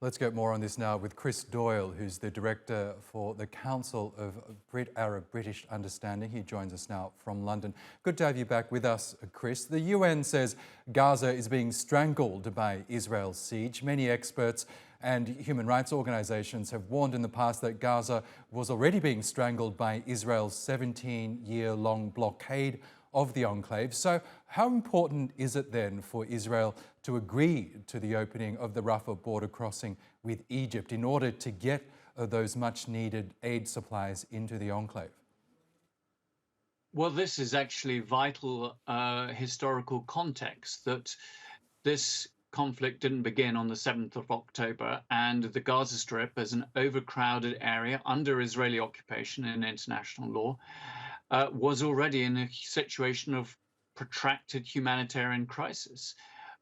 Let's get more on this now with Chris Doyle, who's the Director for the Council of Arab-British Understanding. He joins us now from London. Good to have you back with us, Chris. The UN says Gaza is being strangled by Israel's siege. Many experts and human rights organisations have warned in the past that Gaza was already being strangled by Israel's 17-year-long blockade of the enclave. So how important is it then for Israel to agree to the opening of the Rafah border crossing with Egypt in order to get those much needed aid supplies into the enclave? Well, this is actually vital historical context, that this conflict didn't begin on the 7th of October, and the Gaza Strip, as an overcrowded area under Israeli occupation in international law, was already in a situation of protracted humanitarian crisis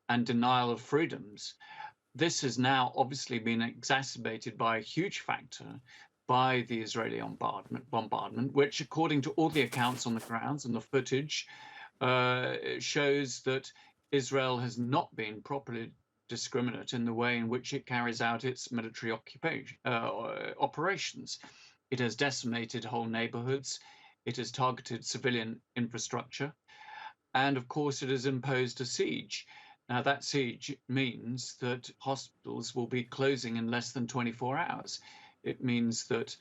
and denial of freedoms. This has now obviously been exacerbated by a huge factor, by the Israeli bombardment, which, according to all the accounts on the grounds and the footage, shows that Israel has not been properly discriminate in the way in which it carries out its military operations. It has decimated whole neighborhoods. It has targeted civilian infrastructure. And of course, it has imposed a siege. Now, that siege means that hospitals will be closing in less than 24 hours. It means that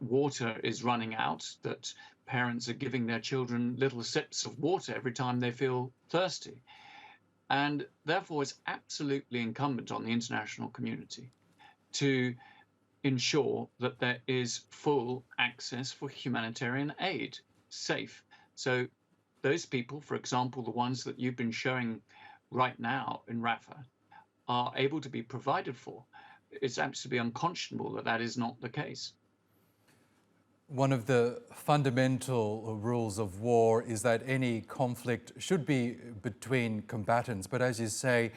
water is running out, that parents are giving their children little sips of water every time they feel thirsty. And therefore, it's absolutely incumbent on the international community to ensure that there is full access for humanitarian aid, safe. So those people, for example, the ones that you've been showing right now in Rafah, are able to be provided for. It's absolutely unconscionable that that is not the case. One of the fundamental rules of war is that any conflict should be between combatants. But as you say,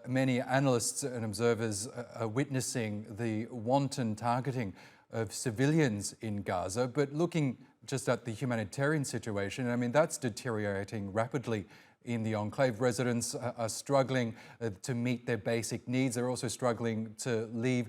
many analysts and observers are witnessing the wanton targeting of civilians in Gaza. But looking just at the humanitarian situation, I mean, that's deteriorating rapidly in the enclave. Residents are struggling to meet their basic needs. They're also struggling to leave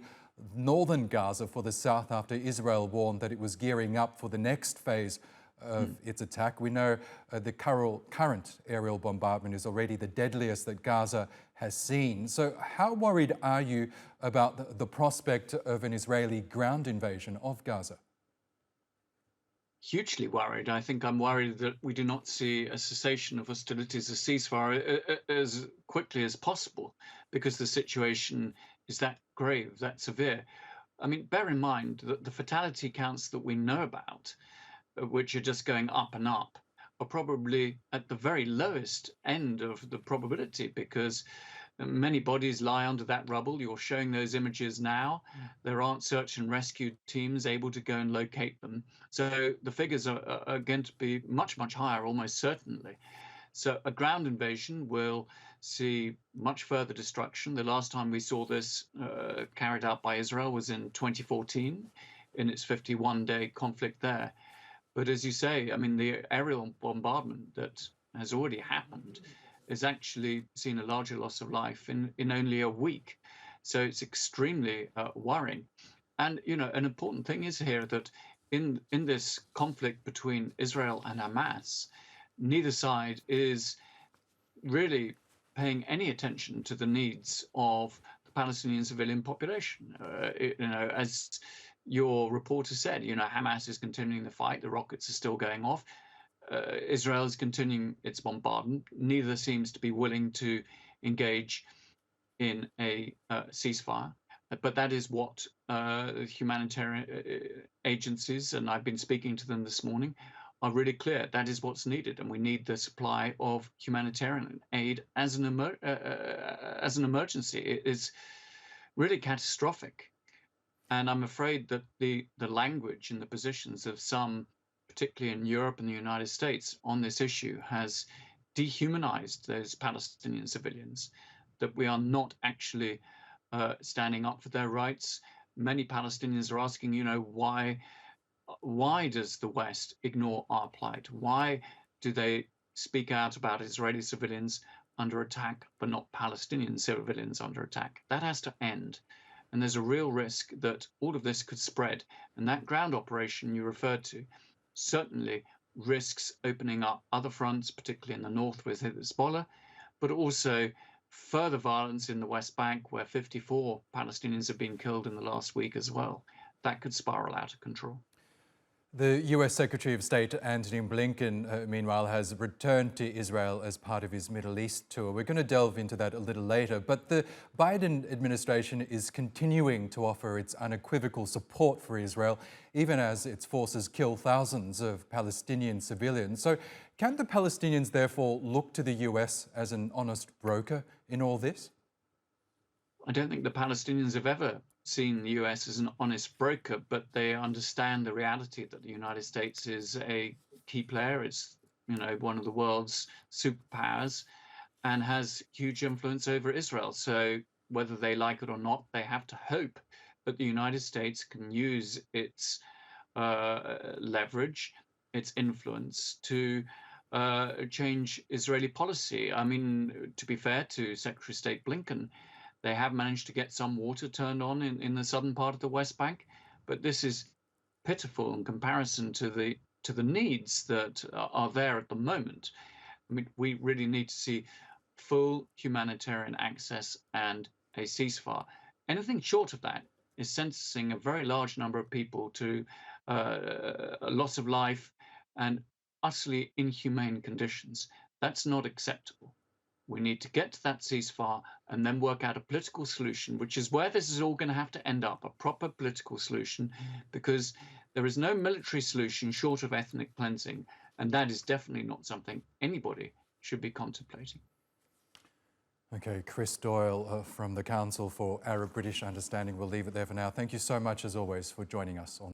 northern Gaza for the south after Israel warned that it was gearing up for the next phase of its attack. We know the current aerial bombardment is already the deadliest that Gaza has seen. So how worried are you about the prospect of an Israeli ground invasion of Gaza? Hugely worried. I think I'm worried that we do not see a cessation of hostilities, a ceasefire, as quickly as possible, because the situation is that grave, that severe. I mean, bear in mind that the fatality counts that we know about, which are just going up and up, are probably at the very lowest end of the probability, because many bodies lie under that rubble. You're showing those images now. There aren't search and rescue teams able to go and locate them. So the figures are going to be much, much higher, almost certainly. So a ground invasion will see much further destruction. The last time we saw this carried out by Israel was in 2014, in its 51-day conflict there. But as you say, I mean, the aerial bombardment that has already happened has actually seen a larger loss of life in only a week. So it's extremely worrying. And, you know, an important thing is here that in this conflict between Israel and Hamas, neither side is really paying any attention to the needs of the Palestinian civilian population. You know, as your reporter said, you know, Hamas is continuing the fight. The rockets are still going off. Israel is continuing its bombardment. Neither seems to be willing to engage in a ceasefire. But that is what humanitarian agencies, and I've been speaking to them this morning, are really clear. That is what's needed, and we need the supply of humanitarian aid as an emergency. It is really catastrophic, and I'm afraid that the language and the positions of some, particularly in Europe and the United States, on this issue has dehumanized those Palestinian civilians, that we are not actually standing up for their rights. Many Palestinians are asking, you know, why does the West ignore our plight? Why do they speak out about Israeli civilians under attack, but not Palestinian civilians under attack? That has to end. And there's a real risk that all of this could spread. And that ground operation you referred to certainly risks opening up other fronts, particularly in the north with Hezbollah, but also further violence in the West Bank, where 54 Palestinians have been killed in the last week as well. That could spiral out of control. The US Secretary of State Antony Blinken, meanwhile, has returned to Israel as part of his Middle East tour. We're going to delve into that a little later. But the Biden administration is continuing to offer its unequivocal support for Israel, even as its forces kill thousands of Palestinian civilians. So can the Palestinians therefore look to the US as an honest broker in all this? I don't think the Palestinians have ever seen the US as an honest broker, but they understand the reality that the United States is a key player. It's, one of the world's superpowers and has huge influence over Israel. So whether they like it or not, they have to hope that the United States can use its leverage, its influence to change Israeli policy. I mean, to be fair to Secretary of State Blinken, they have managed to get some water turned on in the southern part of the West Bank, but this is pitiful in comparison to the needs that are there at the moment. I mean, we really need to see full humanitarian access and a ceasefire. Anything short of that is sentencing a very large number of people to a loss of life and utterly inhumane conditions. That's not acceptable. We need to get to that ceasefire and then work out a political solution, which is where this is all going to have to end up, a proper political solution, because there is no military solution short of ethnic cleansing. And that is definitely not something anybody should be contemplating. Okay, Chris Doyle from the Council for Arab-British Understanding. We'll leave it there for now. Thank you so much, as always, for joining us on